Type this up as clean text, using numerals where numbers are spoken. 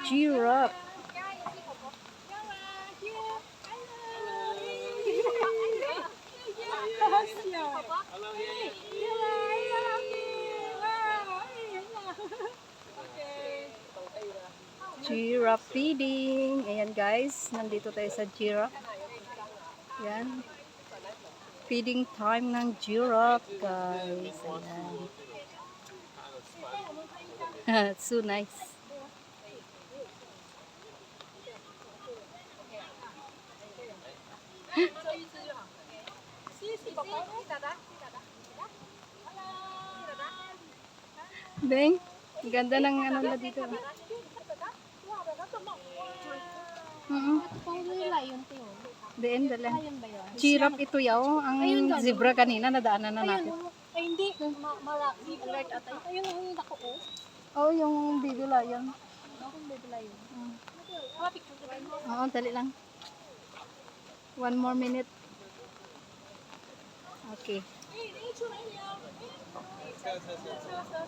giraffe. Giraffe feeding. Ayan guys, nandito tayo sa giraffe. Ayan. Feeding time ng giraffe guys. Ayan. So nice. Beng, ganda ng ano na dito. Diin, dala. Giraffe ito yaw. Ang zebra kanina, nadaanan na natin. Ay, hindi. Malaki. Alert atay. Ayun ang dako ko. Oh, yung baby lion. Yung baby lion. Oo, dali lang. 1 more minute. Okay.